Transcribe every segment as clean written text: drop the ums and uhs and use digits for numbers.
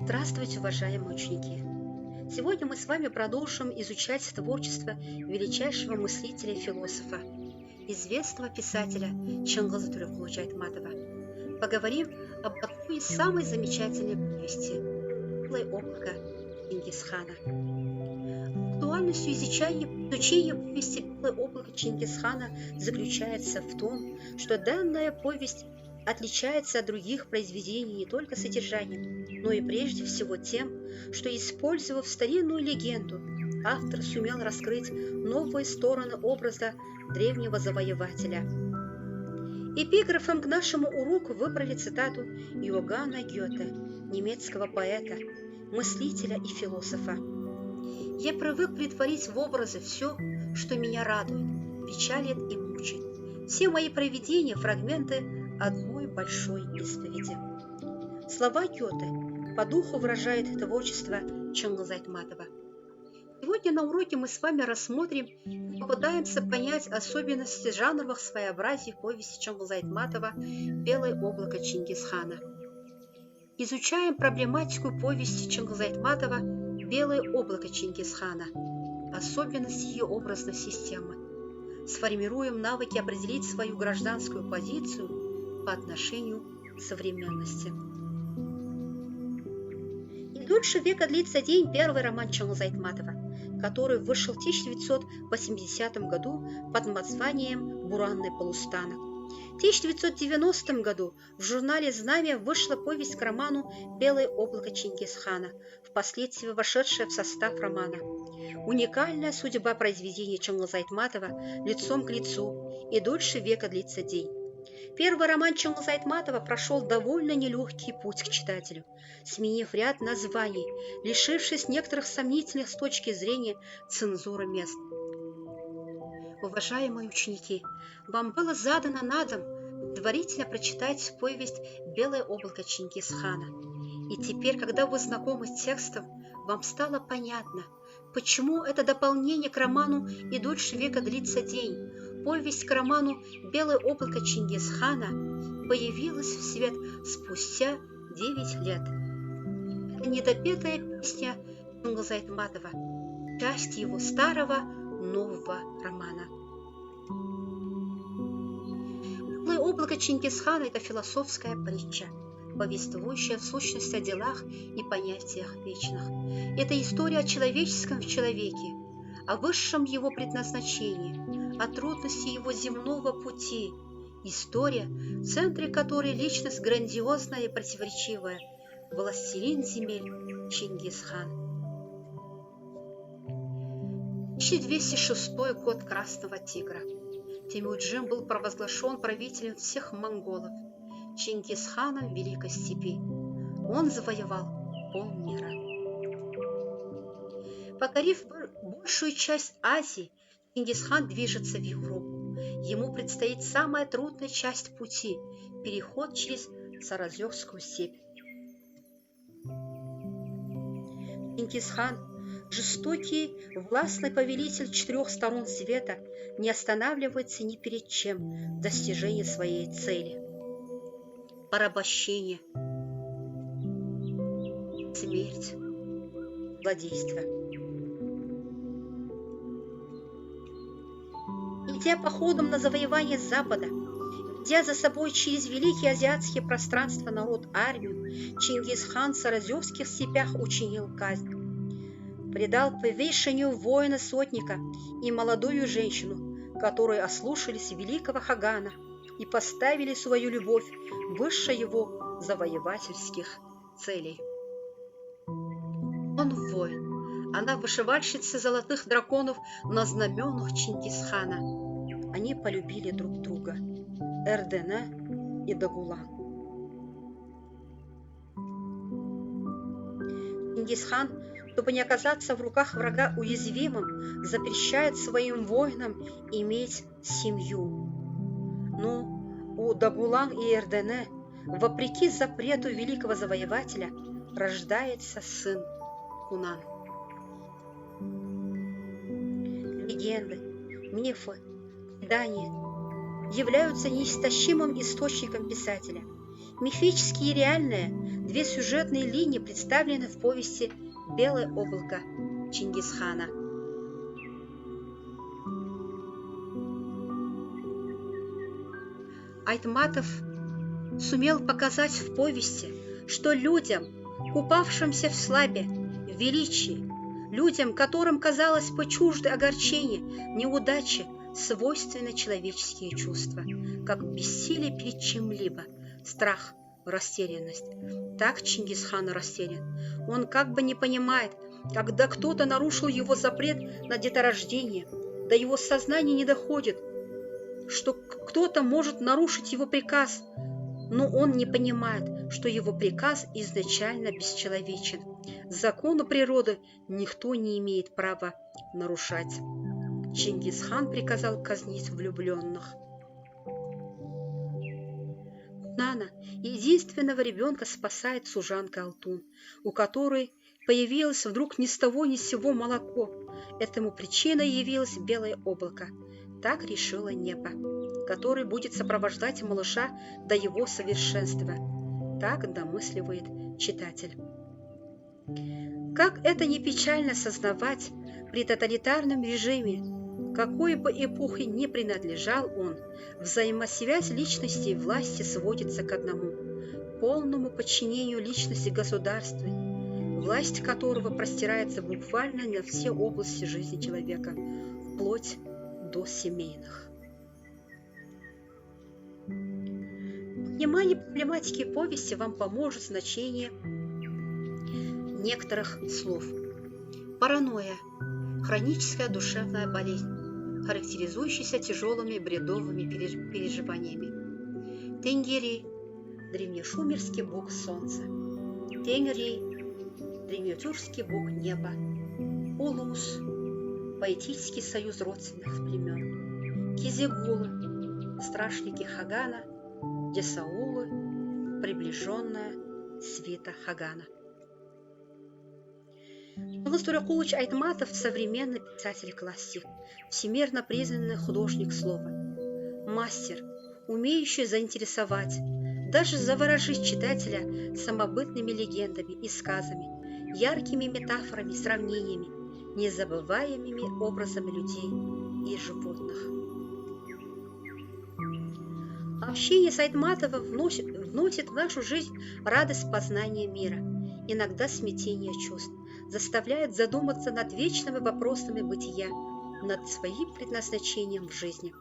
Здравствуйте, уважаемые ученики! Сегодня мы с вами продолжим изучать творчество величайшего мыслителя и философа, известного писателя Чыңгыза Төлөкуловича Айтматова. Поговорим об одной из самой замечательной повести «Белое облако Чингисхана». Актуальностью изучения повести «Белое облако Чингисхана» заключается в том, что данная повесть отличается от других произведений не только содержанием, но и прежде всего тем, что, использовав старинную легенду, автор сумел раскрыть новые стороны образа древнего завоевателя. Эпиграфом к нашему уроку выбрали цитату Иоганна Гёте, немецкого поэта, мыслителя и философа. «Я привык претворить в образы все, что меня радует, печалит и мучает. Все мои провидения – фрагменты одной большой исповеди». Слова Гёте по духу выражает творчество Чыңгыза Айтматова. Сегодня на уроке мы с вами рассмотрим и попытаемся понять особенности жанровых своеобразий повести Чыңгыза Айтматова «Белое облако Чингисхана». Изучаем проблематику повести Чыңгыза Айтматова «Белое облако Чингисхана», особенности ее образной системы. Сформируем навыки определить свою гражданскую позицию по отношению к современности. Не дольше века длится день первый роман Чыңгыза Айтматова, который вышел в 1980 году под названием «Буранный полустанок». В 1990 году в журнале «Знамя» вышла повесть к роману «Белое облако Чингисхана», впоследствии вошедшая в состав романа. Уникальная судьба произведения Чыңгыза Айтматова «Лицом к лицу» и дольше века длится день. Первый роман Чыңгыза Айтматова прошел довольно нелегкий путь к читателю, сменив ряд названий, лишившись некоторых сомнительных с точки зрения цензуры мест. Уважаемые ученики, вам было задано на дом предварительно прочитать повесть «Белое облако Чингисхана». И теперь, когда вы знакомы с текстом, вам стало понятно, почему это дополнение к роману «И дольше века длится день», повесть к роману «Белое облако Чингисхана» появилась в свет спустя 9 лет. Это недопетая песня Чыңгыза Айтматова, часть его старого нового романа. «Белое облако Чингисхана» – это философская притча, повествующая в сущности о делах и понятиях вечных. Это история о человеческом в человеке, о высшем его предназначении, о трудности его земного пути. История, в центре которой личность грандиозная и противоречивая, властелин земель Чингисхан. 1206 год Красного Тигра. Темуджин был провозглашен правителем всех монголов, Чингисханом Великой Степи. Он завоевал полмира. Покорив большую часть Азии, Чингисхан движется в Европу. Ему предстоит самая трудная часть пути – переход через Саразёкскую степь. Чингисхан, жестокий, властный повелитель 4 сторон света, не останавливается ни перед чем в достижении своей цели. Порабощение, смерть, злодейство. Идя походом на завоевание Запада, ведя за собой через великие азиатские пространства народ армию, Чингисхан в Саразёкских степях учинил казнь. Предал повешению воина-сотника и молодую женщину, которые ослушались великого Хагана и поставили свою любовь выше его завоевательских целей. Он воин, она вышивальщица золотых драконов на знаменах Чингисхана. Они полюбили друг друга – Эрдене и Дагулан. Чингисхан, чтобы не оказаться в руках врага уязвимым, запрещает своим воинам иметь семью. Но у Дагулан и Эрдене, вопреки запрету великого завоевателя, рождается сын Кунан. Легенды, мифы, предания являются неистощимым источником писателя. Мифические и реальные две сюжетные линии представлены в повести «Белое облако» Чингисхана. Айтматов сумел показать в повести, что людям, купавшимся в славе, в величии, людям, которым казалось бы чужды огорчения, неудачи, свойственны человеческие чувства, как бессилие перед чем-либо, страх, растерянность. Так Чингисхан растерян. Он как бы не понимает, когда кто-то нарушил его запрет на деторождение, до его сознания не доходит, что кто-то может нарушить его приказ, но он не понимает, что его приказ изначально бесчеловечен. Закону природы никто не имеет права нарушать. Чингисхан приказал казнить влюбленных. Нана единственного ребенка спасает служанка Алтун, у которой появилось вдруг ни с того ни с сего молоко. Этому причиной явилось белое облако. Так решило небо, который будет сопровождать малыша до его совершенства. Так домысливает читатель. Как это не печально сознавать при тоталитарном режиме, какой бы эпохе ни принадлежал он, взаимосвязь личности и власти сводится к одному – полному подчинению личности государству, власть которого простирается буквально на все области жизни человека, вплоть до семейных. Понимание проблематики повести вам поможет значение некоторых слов. Паранойя – хроническая душевная болезнь, характеризующаяся тяжелыми бредовыми переживаниями. Тенгири – древнешумерский бог солнца. Тенгри – древнетюркский бог неба. Улус – поэтический союз родственных племен. Кизигулы – страшники Хагана. Десаулы – приближенная свита Хагана. Чыңгыз Төреқулович Айтматов – современный писатель-классик, всемирно признанный художник слова, мастер, умеющий заинтересовать, даже заворожить читателя самобытными легендами и сказами, яркими метафорами, сравнениями, незабываемыми образами людей и животных. Общение с Айтматовым вносит в нашу жизнь радость познания мира, иногда смятение чувств, заставляет задуматься над вечными вопросами бытия, над своим предназначением в жизни.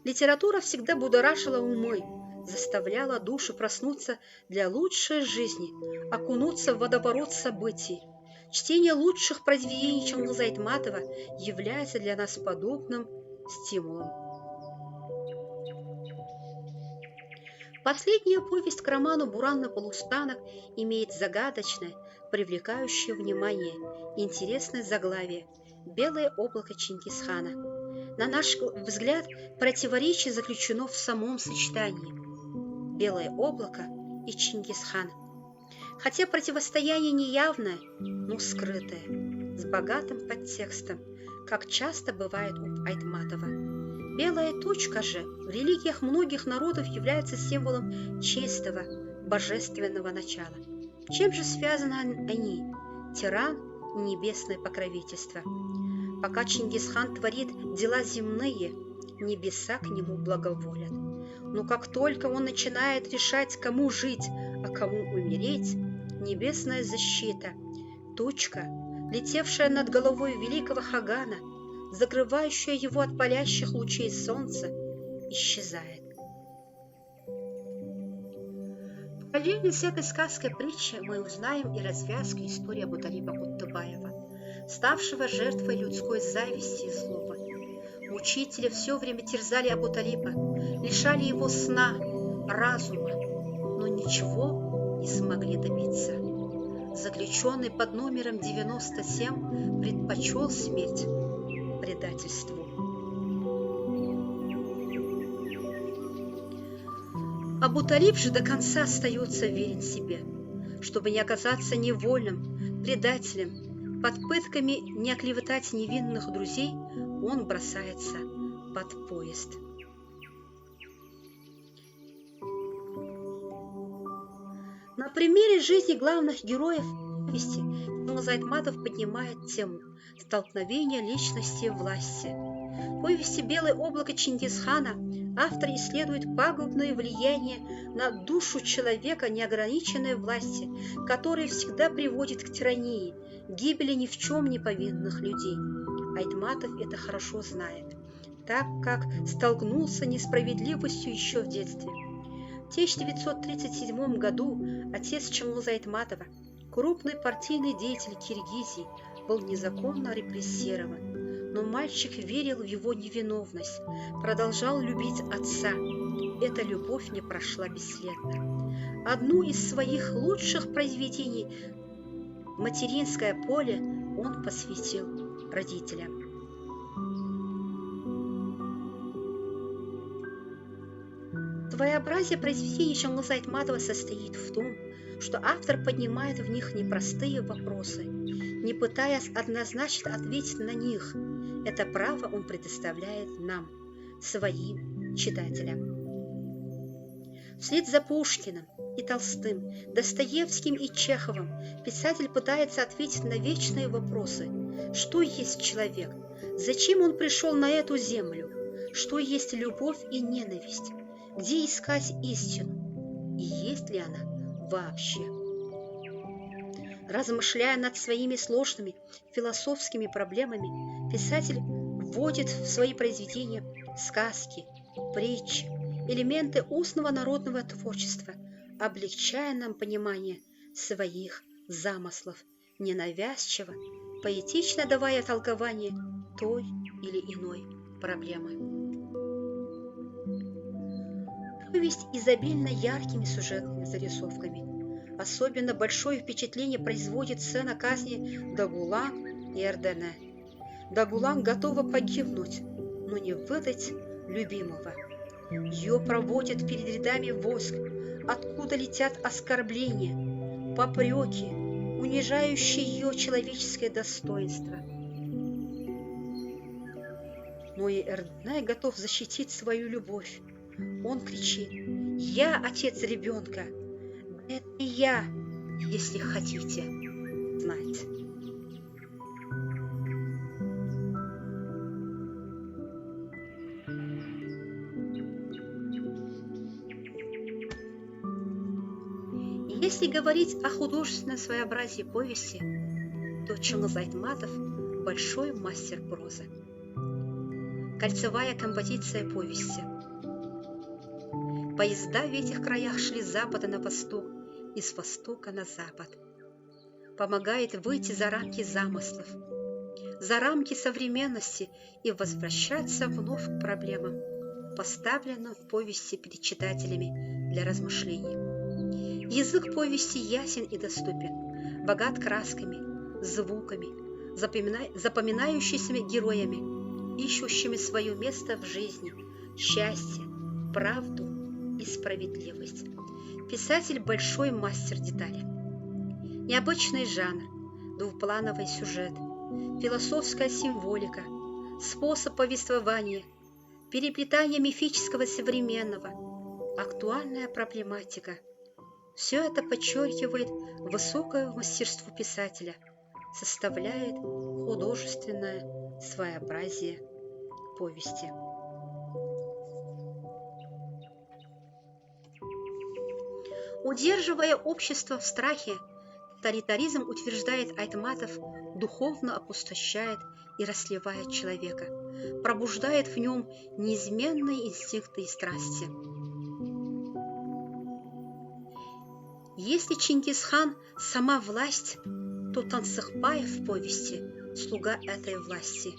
Литература всегда будоражила умы, заставляла души проснуться для лучшей жизни, окунуться в водоворот событий. Чтение лучших произведений Чыңгыза Айтматова является для нас подобным стимулом. Последняя повесть к роману «Буран на полустанок» имеет загадочное, привлекающее внимание, интересное заглавие «Белое облако Чингисхана». На наш взгляд, противоречие заключено в самом сочетании «Белое облако» и Чингисхан. Хотя противостояние не явное, но скрытое, с богатым подтекстом, как часто бывает у Айтматова. Белая точка же в религиях многих народов является символом чистого, божественного начала. Чем же связаны они? Тиран и небесное покровительство. Пока Чингисхан творит дела земные, небеса к нему благоволят. Но как только он начинает решать, кому жить, а кому умереть, небесная защита, тучка, летевшая над головой великого Хагана, закрывающая его от палящих лучей солнца, исчезает. В параллельно с этой сказкой притчи мы узнаем и развязку истории Абуталипа Куттыбаева, ставшего жертвой людской зависти и злобы. Мучители все время терзали Абуталипа, лишали его сна, разума, но ничего не смогли добиться. Заключенный под номером 97 предпочел смерть предательству. Абуталип же до конца остается верен себе. Чтобы не оказаться невольным, предателем, под пытками не оклеветать невинных друзей, он бросается под поезд. На примере жизни главных героев повести Чингиз Айтматов поднимает тему столкновения личности и власти. В повести «Белое облако» Чингисхана автор исследует пагубное влияние на душу человека неограниченной власти, которая всегда приводит к тирании, гибели ни в чем не повинных людей. Айтматов это хорошо знает, так как столкнулся с несправедливостью еще в детстве. В 1937 году отец Чингиза Айтматова, крупный партийный деятель Киргизии, был незаконно репрессирован, но мальчик верил в его невиновность, продолжал любить отца. Эта любовь не прошла бесследно. Одну из своих лучших произведений «Материнское поле» он посвятил родителям. Своеобразие произведений Чингиза Айтматова состоит в том, что автор поднимает в них непростые вопросы, не пытаясь однозначно ответить на них. Это право он предоставляет нам, своим читателям. Вслед за Пушкиным и Толстым, Достоевским и Чеховым писатель пытается ответить на вечные вопросы: что есть человек, зачем он пришел на эту землю, что есть любовь и ненависть, где искать истину и есть ли она вообще. Размышляя над своими сложными философскими проблемами, писатель вводит в свои произведения сказки, притчи, элементы устного народного творчества, облегчая нам понимание своих замыслов, ненавязчиво, поэтично давая толкование той или иной проблемы. Повесть изобильна яркими сюжетными зарисовками. Особенно большое впечатление производит сцена казни Дагулан и Эрдене. Дагулан готова погибнуть, но не выдать любимого. Ее проводят перед рядами войск, откуда летят оскорбления, попреки, унижающие ее человеческое достоинство. Но и Эрдене готов защитить свою любовь. Он кричит: «Я отец ребенка! Это я, если хотите знать». Если говорить о художественном своеобразии повести, то Чингиз Айтматов – большой мастер прозы. Кольцевая композиция повести. Поезда в этих краях шли с запада на восток и с востока на запад. Помогает выйти за рамки замыслов, за рамки современности и возвращаться вновь к проблемам, поставленным в повести перед читателями для размышлений. Язык повести ясен и доступен, богат красками, звуками, запоминающимися героями, ищущими свое место в жизни, счастье, правду и справедливость. Писатель – большой мастер деталей. Необычный жанр, двуплановый сюжет, философская символика, способ повествования, переплетание мифического с современного, актуальная проблематика – все это подчеркивает высокое мастерство писателя, составляет художественное своеобразие повести. Удерживая общество в страхе, тоталитаризм, утверждает Айтматов, духовно опустошает и расслевает человека, пробуждает в нем неизменные инстинкты и страсти. Если Чингисхан – сама власть, то Тансыхбаев в повести – слуга этой власти.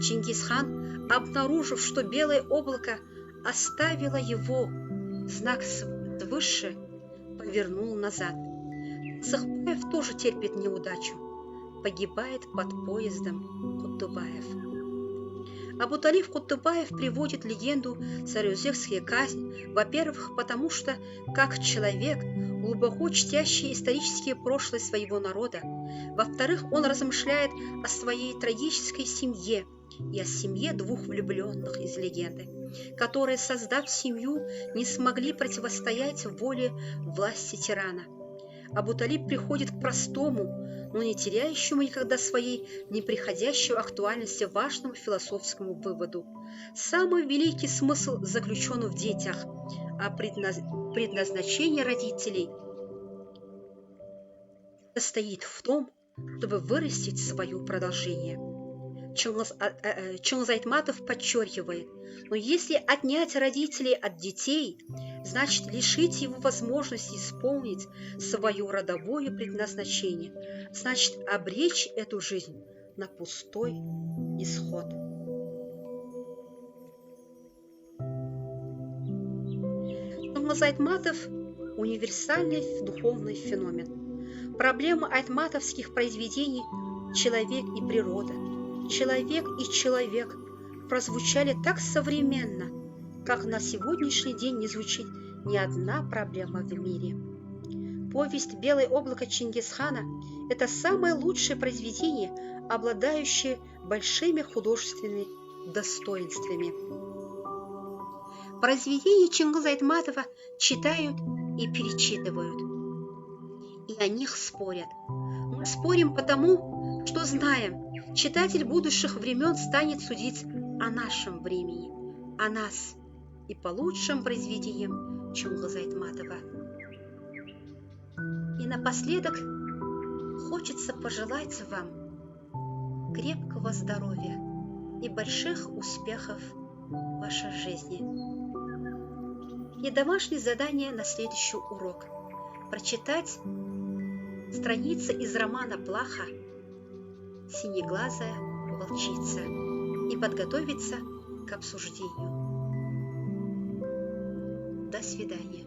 Чингисхан, обнаружив, что белое облако оставило его, знак свыше, повернул назад. Тансыхбаев тоже терпит неудачу, погибает под поездом Кутубаев. Абуталиф Кутубаев приводит легенду Сарыузекские казни, во-первых, потому что, как человек, глубоко чтящий исторические прошлое своего народа, во-вторых, он размышляет о своей трагической семье и о семье двух влюбленных из легенды. которые, создав семью, не смогли противостоять воле власти тирана. Абу-Талиб приходит к простому, но не теряющему никогда своей неприходящей актуальности важному философскому выводу. Самый великий смысл заключен в детях, а предназначение родителей состоит в том, чтобы вырастить свое продолжение. Чингиз Айтматов подчеркивает, но если отнять родителей от детей, значит лишить его возможности исполнить свое родовое предназначение, значит обречь эту жизнь на пустой исход. Чингиз Айтматов – универсальный духовный феномен. Проблема айтматовских произведений «Человек и природа», «Человек и человек» прозвучали так современно, как на сегодняшний день не звучит ни одна проблема в мире. Повесть «Белое облако Чингисхана» – это самое лучшее произведение, обладающее большими художественными достоинствами. Произведения Чингиза Айтматова читают и перечитывают, и о них спорят. Мы спорим потому, что знаем, читатель будущих времен станет судить о нашем времени, о нас и по лучшим произведениям Чингиза Айтматова. И напоследок хочется пожелать вам крепкого здоровья и больших успехов в вашей жизни. И домашнее задание на следующий урок – прочитать страницы из романа Плаха «Синеглазая волчица» и подготовиться к обсуждению. До свидания.